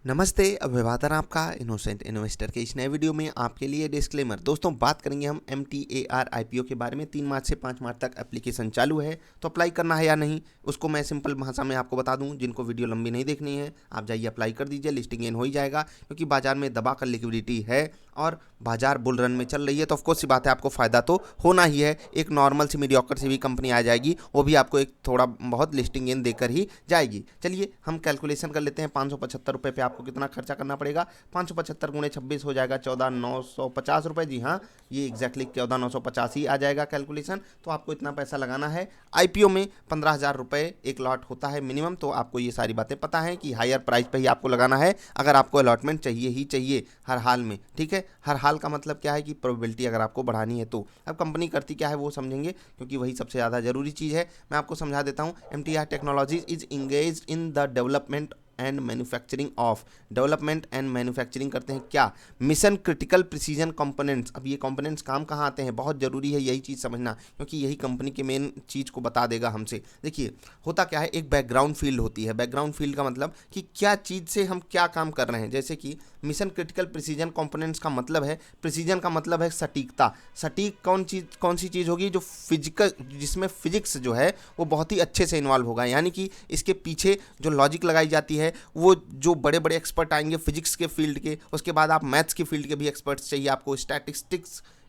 नमस्ते, अभिवादन आपका इनोसेंट इन्वेस्टर के इस नए वीडियो में आपके लिए डिस्क्लेमर। दोस्तों, बात करेंगे हम MTAR IPO के बारे में। 3 मार्च से 5 मार्च तक एप्लीकेशन चालू है, तो अप्लाई करना है या नहीं उसको मैं सिंपल भाषा में आपको बता दूं। जिनको वीडियो लंबी नहीं देखनी है, आप जाइए अप्लाई कर दीजिए, लिस्टिंग इन हो ही जाएगा। क्योंकि बाजार में दबा कर लिक्विडिटी है और बाजार बुल रन में चल रही है, तो ऑफकोर्स सी बात है, आपको फ़ायदा तो होना ही है। एक नॉर्मल सी मीडियोकर से भी कंपनी आ जाएगी, वो भी आपको एक थोड़ा बहुत लिस्टिंग इन देकर ही जाएगी। चलिए हम कैलकुलेशन कर लेते हैं। 575 रुपये पे आपको कितना खर्चा करना पड़ेगा। 575 गुणे 26 हो जाएगा 14,950 रुपये। जी हाँ, ये एग्जैक्टली 14,950 ही आ जाएगा कैलकुलेशन। तो आपको इतना पैसा लगाना है। IPO में 15,000 रुपये एक लॉट होता है मिनिमम, तो आपको ये सारी बातें पता है कि हायर प्राइस पे ही आपको लगाना है अगर आपको अलॉटमेंट चाहिए ही चाहिए हर हाल में। ठीक है, हर हाल का मतलब क्या है कि प्रोबेबिलिटी अगर आपको बढ़ानी है तो। अब कंपनी करती क्या है वो समझेंगे, क्योंकि वही सबसे ज़्यादा जरूरी चीज़ है। मैं आपको समझा देता हूँ। MTAR technologies is engage in the development and manufacturing of. Development and manufacturing करते हैं क्या? Mission critical precision components. अब ये कंपोनेंट्स काम कहाँ आते हैं, बहुत जरूरी है यही चीज़ समझना, क्योंकि यही कंपनी के मेन चीज़ को बता देगा हमसे। देखिए होता क्या है, एक बैकग्राउंड फील्ड होती है। बैकग्राउंड फील्ड का मतलब कि क्या चीज़ से हम क्या काम कर रहे हैं। जैसे कि मिशन क्रिटिकल प्रिसीजन कंपोनेंट्स का मतलब है, प्रिसीजन का मतलब है सटीकता। सटीक कौन सी चीज़ होगी, जो फिजिकल, जिसमें फिजिक्स जो है वो बहुत ही अच्छे से इन्वॉल्व होगा। यानी कि इसके पीछे जो लॉजिक लगाई जाती है, वो जो बड़े बड़े एक्सपर्ट आएंगे फिजिक्स के फील्ड के, उसके बाद आप मैथ्स के फील्ड के भी एक्सपर्ट्स चाहिए, आपको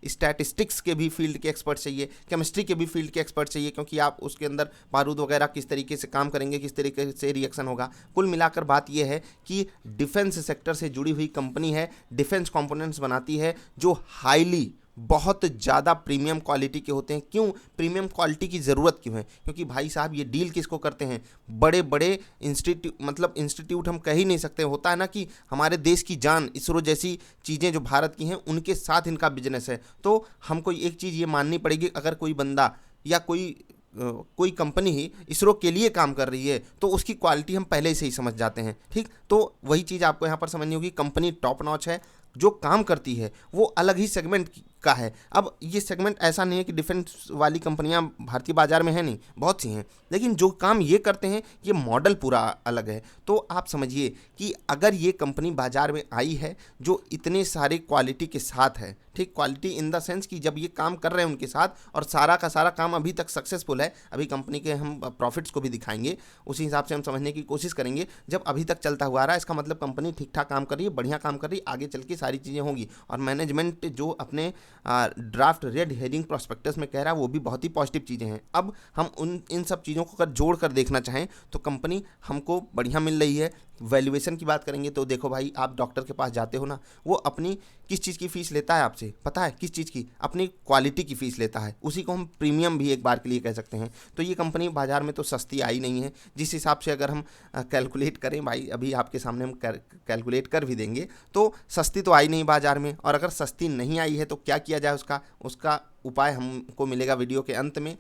स्टैटिस्टिक्स के भी फील्ड के एक्सपर्ट चाहिए, केमिस्ट्री के भी फील्ड के एक्सपर्ट चाहिए, क्योंकि आप उसके अंदर बारूद वगैरह किस तरीके से काम करेंगे, किस तरीके से रिएक्शन होगा। कुल मिलाकर बात यह है कि डिफेंस सेक्टर से जुड़ी हुई कंपनी है, डिफेंस कंपोनेंट्स बनाती है जो हाईली, बहुत ज़्यादा प्रीमियम क्वालिटी के होते हैं। क्यों प्रीमियम क्वालिटी की ज़रूरत क्यों है? क्योंकि भाई साहब ये डील किसको करते हैं, बड़े बड़े इंस्टीट्यूट हम कह ही नहीं सकते। होता है ना कि हमारे देश की जान, इसरो जैसी चीज़ें जो भारत की हैं, उनके साथ इनका बिजनेस है। तो हमको एक चीज़ ये माननी पड़ेगी, अगर कोई बंदा या कोई कंपनी ही इसरो के लिए काम कर रही है तो उसकी क्वालिटी हम पहले से ही समझ जाते हैं। ठीक, तो वही चीज़ आपको यहाँ पर समझनी होगी। कंपनी टॉप नॉच है, जो काम करती है वो अलग ही सेगमेंट का है। अब ये सेगमेंट ऐसा नहीं है कि डिफेंस वाली कंपनियां भारतीय बाजार में है, नहीं, बहुत सी हैं, लेकिन जो काम ये करते हैं ये मॉडल पूरा अलग है। तो आप समझिए कि अगर ये कंपनी बाजार में आई है जो इतने सारे क्वालिटी के साथ है, ठीक, क्वालिटी इन द सेंस कि जब ये काम कर रहे हैं उनके साथ, और सारा का सारा काम अभी तक सक्सेसफुल है। अभी कंपनी के हम प्रॉफिट्स को भी दिखाएंगे, उसी हिसाब से हम समझने की कोशिश करेंगे। जब अभी तक चलता हुआ आ रहा है, इसका मतलब कंपनी ठीक ठाक काम कर रही है, बढ़िया काम कर रही है, आगे चल के सारी चीज़ें होंगी। और मैनेजमेंट जो अपने ड्राफ्ट रेड हेरिंग प्रोस्पेक्टस में कह रहा है, वो भी बहुत ही पॉजिटिव चीज़ें हैं। अब हम इन सब चीज़ों को अगर जोड़ कर देखना चाहें तो कंपनी हमको बढ़िया मिल रही है। वैल्यूएशन की बात करेंगे तो देखो भाई, आप डॉक्टर के पास जाते हो ना, वो अपनी किस चीज़ की फ़ीस लेता है आपसे पता है? किस चीज़ की? अपनी क्वालिटी की फ़ीस लेता है। उसी को हम प्रीमियम भी एक बार के लिए कह सकते हैं। तो ये कंपनी बाज़ार में तो सस्ती आई नहीं है। जिस हिसाब से अगर हम कैलकुलेट करें भाई, अभी आपके सामने हम कैलकुलेट कर भी देंगे, तो सस्ती तो आई नहीं बाज़ार में। और अगर सस्ती नहीं आई है तो क्या किया जाए, उसका उपाय हमको मिलेगा वीडियो के अंत में।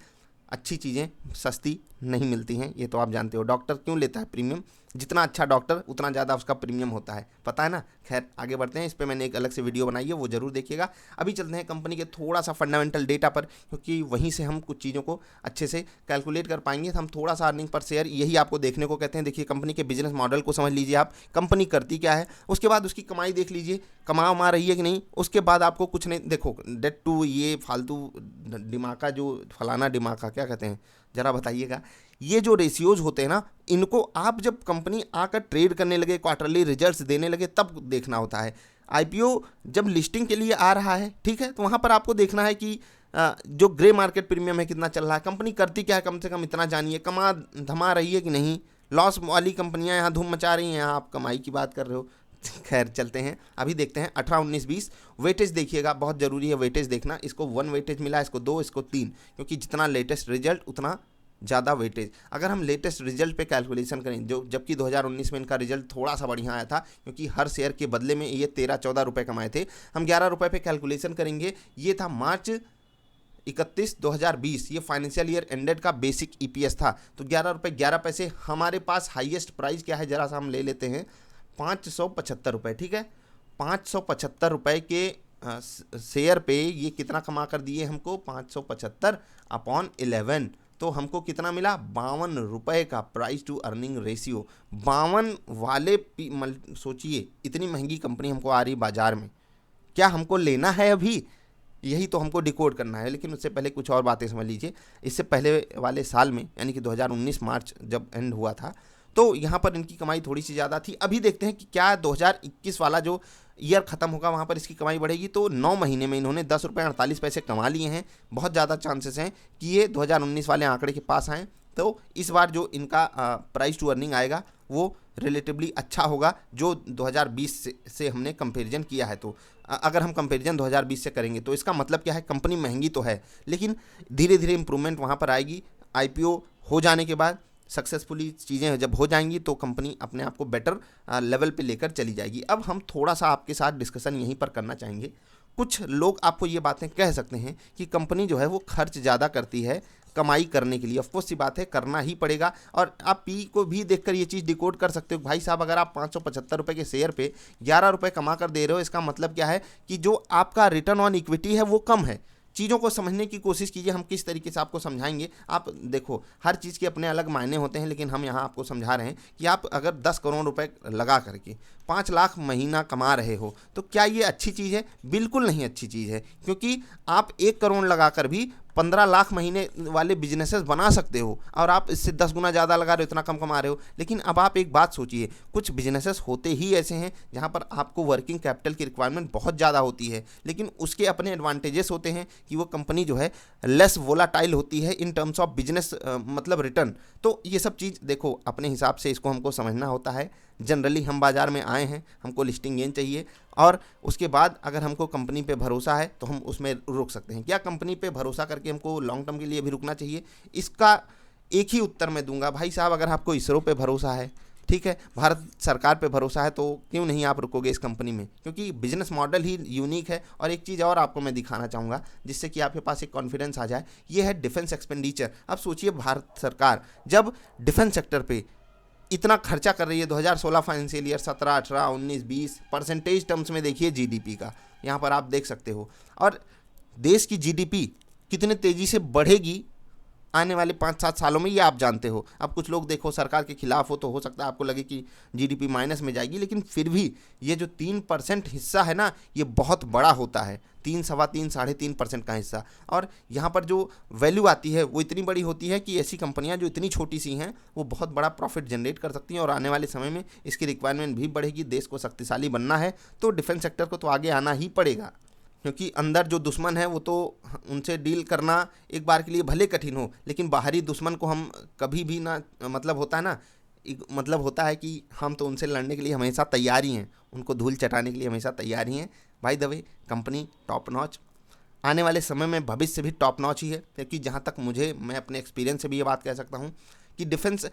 अच्छी चीज़ें सस्ती नहीं मिलती हैं, ये तो आप जानते हो। डॉक्टर क्यों लेता है प्रीमियम? जितना अच्छा डॉक्टर उतना ज़्यादा उसका प्रीमियम होता है, पता है ना। खैर आगे बढ़ते हैं, इस पर मैंने एक अलग से वीडियो बनाई है, वो जरूर देखिएगा। अभी चलते हैं कंपनी के थोड़ा सा फंडामेंटल डेटा पर, क्योंकि वहीं से हम कुछ चीज़ों को अच्छे से कैलकुलेट कर पाएंगे। तो हम थोड़ा सा अर्निंग पर शेयर, यही आपको देखने को कहते हैं। देखिए कंपनी के बिजनेस मॉडल को समझ लीजिए आप, कंपनी करती क्या है, उसके बाद उसकी कमाई देख लीजिए, कमा रही है कि नहीं। उसके बाद आपको कुछ नहीं, देखो डेट टू ये फालतू दिमाग, जो फलाना दिमाग क्या कहते हैं, ज़रा बताइएगा। ये जो रेशियोज होते हैं ना, इनको आप जब कंपनी आकर ट्रेड करने लगे, क्वार्टरली रिजल्ट्स देने लगे, तब देखना होता है। IPO जब लिस्टिंग के लिए आ रहा है, ठीक है, तो वहाँ पर आपको देखना है कि जो ग्रे मार्केट प्रीमियम है कितना चल रहा है, कंपनी करती क्या है, कम से कम इतना जानिए, कमा धमा रही है कि नहीं। लॉस वाली कंपनियां यहाँ धूम मचा रही हैं, यहाँ आप कमाई की बात कर रहे हो। खैर चलते हैं, अभी देखते हैं 18, 19, 20 वेटेज देखिएगा, बहुत ज़रूरी है वेटेज देखना। इसको 1 वेटेज मिला, इसको 2, इसको 3, क्योंकि जितना लेटेस्ट रिजल्ट उतना ज़्यादा वेटेज। अगर हम लेटेस्ट रिजल्ट पे कैलकुलेशन करें, जो जबकि 2019 में इनका रिजल्ट थोड़ा सा बढ़िया आया था, क्योंकि हर शेयर के बदले में ये 13-14 रुपये कमाए थे। हम 11 रुपये पे कैलकुलेशन करेंगे। ये था मार्च 31, 2020, ये फाइनेंशियल ईयर एंडेड का बेसिक EPS था। तो 11 रुपये 11 पैसे। हमारे पास हाईएस्ट प्राइस क्या है, जरा सा हम ले लेते हैं, 575 रुपये। ठीक है, 575 रुपये के शेयर पे ये कितना कमा कर दिए हमको, 575 अपॉन 11, तो हमको कितना मिला, 52 रुपये का प्राइस टू अर्निंग रेशियो। 52 वाले सोचिए, इतनी महंगी कंपनी हमको आ रही बाजार में, क्या हमको लेना है अभी? यही तो हमको डिकोड करना है। लेकिन उससे पहले कुछ और बातें समझ लीजिए। इससे पहले वाले साल में यानी कि 2019 मार्च जब एंड हुआ था, तो यहाँ पर इनकी कमाई थोड़ी सी ज़्यादा थी। अभी देखते हैं कि क्या 2021 वाला जो ईयर ख़त्म होगा वहाँ पर इसकी कमाई बढ़ेगी। तो 9 महीने में इन्होंने 10 रुपये 48 पैसे कमा लिए हैं। बहुत ज़्यादा चांसेस हैं कि ये 2019 वाले आंकड़े के पास आएँ। तो इस बार जो इनका प्राइस टू अर्निंग आएगा वो रिलेटिवली अच्छा होगा, जो 2020 से हमने कंपैरिजन किया है। तो अगर हम कंपैरिजन 2020 से करेंगे तो इसका मतलब क्या है, कंपनी महंगी तो है लेकिन धीरे धीरे इंप्रूवमेंट वहाँ पर आएगी। आईपीओ हो जाने के बाद सक्सेसफुली चीज़ें जब हो जाएंगी तो कंपनी अपने आप को बेटर लेवल पे लेकर चली जाएगी। अब हम थोड़ा सा आपके साथ डिस्कशन यहीं पर करना चाहेंगे। कुछ लोग आपको ये बातें कह सकते हैं कि कंपनी जो है वो खर्च ज़्यादा करती है कमाई करने के लिए। ऑफकोर्स सी बात है, करना ही पड़ेगा। और आप पी को भी देखकर ये चीज़ डिकोड कर सकते हो। भाई साहब, अगर आप 575 रुपये के शेयर पे 11 रुपये कमा कर दे रहे हो, इसका मतलब क्या है कि जो आपका रिटर्न ऑन इक्विटी है वो कम है। चीज़ों को समझने की कोशिश कीजिए, हम किस तरीके से आपको समझाएंगे। आप देखो, हर चीज़ के अपने अलग मायने होते हैं, लेकिन हम यहाँ आपको समझा रहे हैं कि आप अगर 10 करोड़ रुपए लगा करके 5 लाख महीना कमा रहे हो तो क्या ये अच्छी चीज़ है? बिल्कुल नहीं अच्छी चीज़ है, क्योंकि आप 1 करोड़ लगा कर भी 15 लाख महीने वाले बिजनेसेस बना सकते हो और आप इससे 10 गुना ज़्यादा लगा रहे हो, इतना कम कमा रहे हो। लेकिन अब आप एक बात सोचिए, कुछ बिजनेसेस होते ही ऐसे हैं जहाँ पर आपको वर्किंग कैपिटल की रिक्वायरमेंट बहुत ज़्यादा होती है, लेकिन उसके अपने एडवांटेजेस होते हैं कि वो कंपनी जो है लेस वोलाटाइल होती है इन टर्म्स ऑफ बिजनेस मतलब रिटर्न। तो ये सब चीज़ देखो अपने हिसाब से इसको हमको समझना होता है। जनरली हम बाज़ार में आए हैं, हमको लिस्टिंग गेन चाहिए और उसके बाद अगर हमको कंपनी पे भरोसा है तो हम उसमें रुक सकते हैं। क्या कंपनी पे भरोसा करके हमको लॉन्ग टर्म के लिए भी रुकना चाहिए? इसका एक ही उत्तर मैं दूंगा, भाई साहब, अगर आपको इसरो पे भरोसा है, ठीक है, भारत सरकार पे भरोसा है, तो क्यों नहीं आप रुकोगे इस कंपनी में? क्योंकि बिजनेस मॉडल ही यूनिक है। और एक चीज़ और आपको मैं दिखाना चाहूँगा जिससे कि आपके पास एक कॉन्फिडेंस आ जाए, ये है डिफेंस एक्सपेंडिचर। अब सोचिए, भारत सरकार जब डिफेंस सेक्टर पे इतना खर्चा कर रही है, 2016 फाइनेंशियल ईयर 17, 18, 19, 20 परसेंटेज टर्म्स में देखिए जीडीपी का, यहाँ पर आप देख सकते हो। और देश की जीडीपी कितने तेज़ी से बढ़ेगी आने वाले 5-7 सालों में, ये आप जानते हो। अब कुछ लोग देखो सरकार के खिलाफ हो सकता है आपको लगे कि जीडीपी माइनस में जाएगी, लेकिन फिर भी ये जो 3% हिस्सा है ना, ये बहुत बड़ा होता है। 3, सवा 3, 3.5% का हिस्सा। और यहाँ पर जो वैल्यू आती है वो इतनी बड़ी होती है कि ऐसी कंपनियाँ जो इतनी छोटी सी हैं वो बहुत बड़ा प्रॉफिट जनरेट कर सकती हैं। और आने वाले समय में इसकी रिक्वायरमेंट भी बढ़ेगी। देश को शक्तिशाली बनना है तो डिफेंस सेक्टर को तो आगे आना ही पड़ेगा, क्योंकि अंदर जो दुश्मन है वो तो उनसे डील करना एक बार के लिए भले कठिन हो, लेकिन बाहरी दुश्मन को हम कभी भी ना, मतलब होता है ना, मतलब होता है कि हम तो उनसे लड़ने के लिए हमेशा तैयार ही हैं, उनको धूल चटाने के लिए हमेशा तैयार ही हैं। By the way, company top notch, आने वाले समय में भविष्य भी टॉप नॉच ही है। क्योंकि जहाँ तक मैं अपने एक्सपीरियंस से भी ये बात कह सकता हूँ कि डिफेंस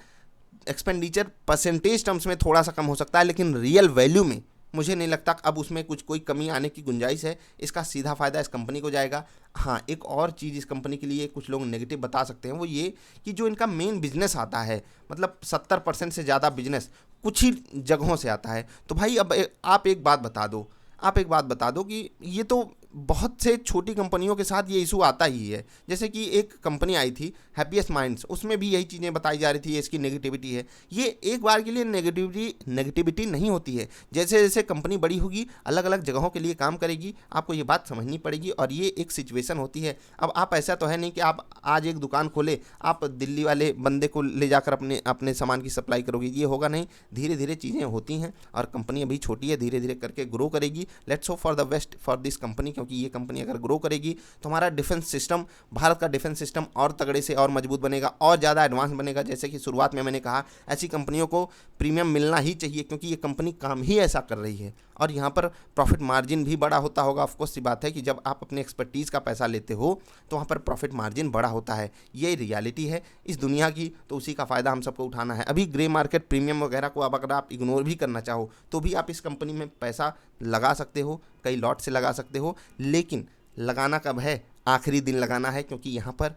एक्सपेंडिचर परसेंटेज टर्म्स में थोड़ा सा कम हो सकता है, लेकिन रियल वैल्यू में मुझे नहीं लगता अब उसमें कोई कमी आने की गुंजाइश है। इसका सीधा फ़ायदा इस कंपनी को जाएगा। हाँ, एक और चीज़ इस कंपनी के लिए कुछ लोग नेगेटिव बता सकते हैं, वो ये कि जो इनका मेन बिजनेस आता है, मतलब 70% से ज़्यादा बिजनेस कुछ ही जगहों से आता है। तो भाई अब आप एक बात बता दो कि ये तो बहुत से छोटी कंपनियों के साथ ये इशू आता ही है। जैसे कि एक कंपनी आई थी हैप्पीएस्ट माइंड्स, उसमें भी यही चीज़ें बताई जा रही थी, इसकी नेगेटिविटी है। ये एक बार के लिए नेगेटिविटी नहीं होती है। जैसे जैसे कंपनी बड़ी होगी अलग अलग जगहों के लिए काम करेगी, आपको ये बात समझनी पड़ेगी। और ये एक सिचुएशन होती है। अब आप ऐसा तो है नहीं कि आप आज एक दुकान खोले, आप दिल्ली वाले बंदे को ले जाकर अपने सामान की सप्लाई करोगे, ये होगा नहीं। धीरे धीरे चीज़ें होती हैं और कंपनी अभी छोटी है, धीरे धीरे करके ग्रो करेगी। Let's hope for the best for this company, क्योंकि ये कंपनी अगर ग्रो करेगी तो हमारा डिफेंस सिस्टम, भारत का डिफेंस सिस्टम और तगड़े से और मजबूत बनेगा और ज़्यादा एडवांस बनेगा। जैसे कि शुरुआत में मैंने कहा, ऐसी कंपनियों को प्रीमियम मिलना ही चाहिए, क्योंकि ये कंपनी काम ही ऐसा कर रही है। और यहाँ पर प्रॉफिट मार्जिन भी बड़ा होता होगा। ऑफकोर्स सी बात है कि जब आप अपने एक्सपर्टीज़ का पैसा लेते हो तो वहाँ पर प्रॉफिट मार्जिन बड़ा होता है। ये रियलिटी है इस दुनिया की, तो उसी का फ़ायदा हम सबको उठाना है। अभी ग्रे मार्केट प्रीमियम वगैरह को अब अगर आप इग्नोर भी करना चाहो तो भी आप इस कंपनी में पैसा लगा सकते हो, कई लॉट से लगा सकते हो। लेकिन लगाना कब है? आखिरी दिन लगाना है, क्योंकि यहाँ पर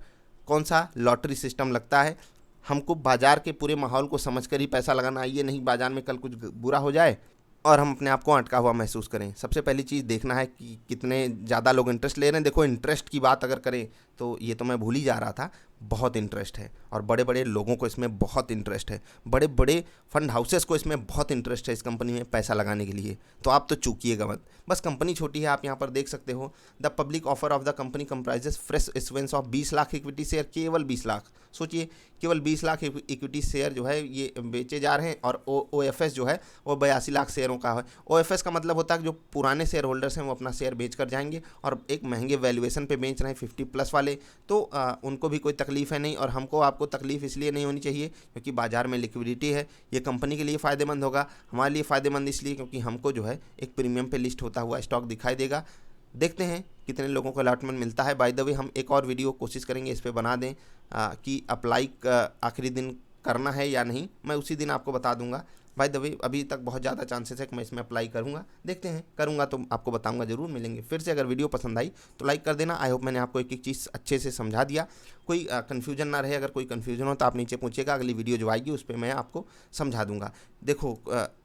कौन सा लॉटरी सिस्टम लगता है। हमको बाज़ार के पूरे माहौल को समझकर ही पैसा लगाना है। ये नहीं बाज़ार में कल कुछ बुरा हो जाए और हम अपने आप को अटका हुआ महसूस करें। सबसे पहली चीज़ देखना है कि कितने ज़्यादा लोग इंटरेस्ट ले रहे हैं। देखो, इंटरेस्ट की बात अगर करें तो ये तो मैं भूल ही जा रहा था, बहुत इंटरेस्ट है और बड़े बड़े लोगों को इसमें बहुत इंटरेस्ट है, बड़े बड़े फंड हाउसेस को इसमें बहुत इंटरेस्ट है इस कंपनी में पैसा लगाने के लिए। तो आप तो चूकिएगा मत। बस कंपनी छोटी है, आप यहाँ पर देख सकते हो। The public offer of the company comprises fresh issuance of 20 lakh equity share, केवल 20 लाख। सोचिए, केवल 20 लाख इक्विटी शेयर जो है ये बेचे जा रहे हैं और OFS जो है वो 82 लाख शेयरों का है। OFS का मतलब होता है कि जो पुराने शेयर होल्डर्स हैं वो अपना शेयर बेच कर जाएंगे और एक महंगे वैल्यूएशन पे बेच रहे हैं 50+ वाले, तो उनको भी कोई तकलीफ है नहीं और हमको आपको तकलीफ इसलिए नहीं होनी चाहिए क्योंकि बाजार में लिक्विडिटी है। ये कंपनी के लिए फ़ायदेमंद होगा, हमारे लिए फ़ायदेमंद इसलिए क्योंकि हमको जो है एक प्रीमियम पे लिस्ट होता हुआ स्टॉक दिखाई देगा। देखते हैं कितने लोगों को अलॉटमेंट मिलता है। बाय द वे, हम एक और वीडियो कोशिश करेंगे इस पे बना दें कि अप्लाई आखिरी दिन करना है या नहीं, मैं उसी दिन आपको बता दूंगा। बाय द वे, अभी तक बहुत ज़्यादा चांसेस है कि मैं इसमें अप्लाई करूंगा, देखते हैं, करूंगा तो आपको बताऊंगा ज़रूर। मिलेंगे फिर से। अगर वीडियो पसंद आई तो लाइक कर देना। आई होप मैंने आपको एक एक चीज़ अच्छे से समझा दिया, कोई कन्फ्यूजन ना रहे। अगर कोई कन्फ्यूजन हो तो आप नीचे पूछिएगा, अगली वीडियो जो आएगी उस पर मैं आपको समझा दूंगा। देखो,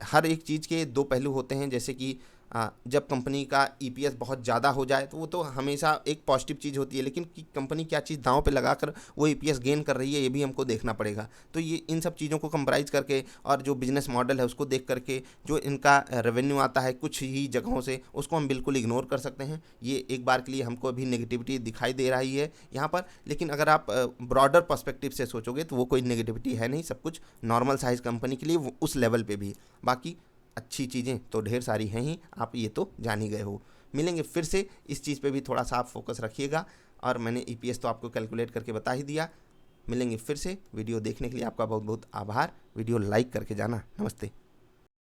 हर एक चीज़ के दो पहलू होते हैं। जैसे कि जब कंपनी का EPS बहुत ज़्यादा हो जाए तो वो तो हमेशा एक पॉजिटिव चीज़ होती है, लेकिन कि कंपनी क्या चीज़ दांव पे लगाकर वो EPS गेन कर रही है ये भी हमको देखना पड़ेगा। तो ये इन सब चीज़ों को कंप्राइज करके और जो बिजनेस मॉडल है उसको देख करके जो इनका रेवेन्यू आता है कुछ ही जगहों से, उसको हम बिल्कुल इग्नोर कर सकते हैं। ये एक बार के लिए हमको अभी नेगेटिविटी दिखाई दे रही है यहाँ पर, लेकिन अगर आप ब्रॉडर पर्सपेक्टिव से सोचोगे तो वो कोई नेगेटिविटी है नहीं। सब कुछ नॉर्मल साइज़ कंपनी के लिए उस लेवल पर भी, बाकी अच्छी चीज़ें तो ढेर सारी हैं ही, आप ये तो जान ही गए हो। मिलेंगे फिर से। इस चीज़ पे भी थोड़ा सा आप फोकस रखिएगा और मैंने EPS तो आपको कैलकुलेट करके बता ही दिया। मिलेंगे फिर से। वीडियो देखने के लिए आपका बहुत बहुत आभार। वीडियो लाइक करके जाना। नमस्ते।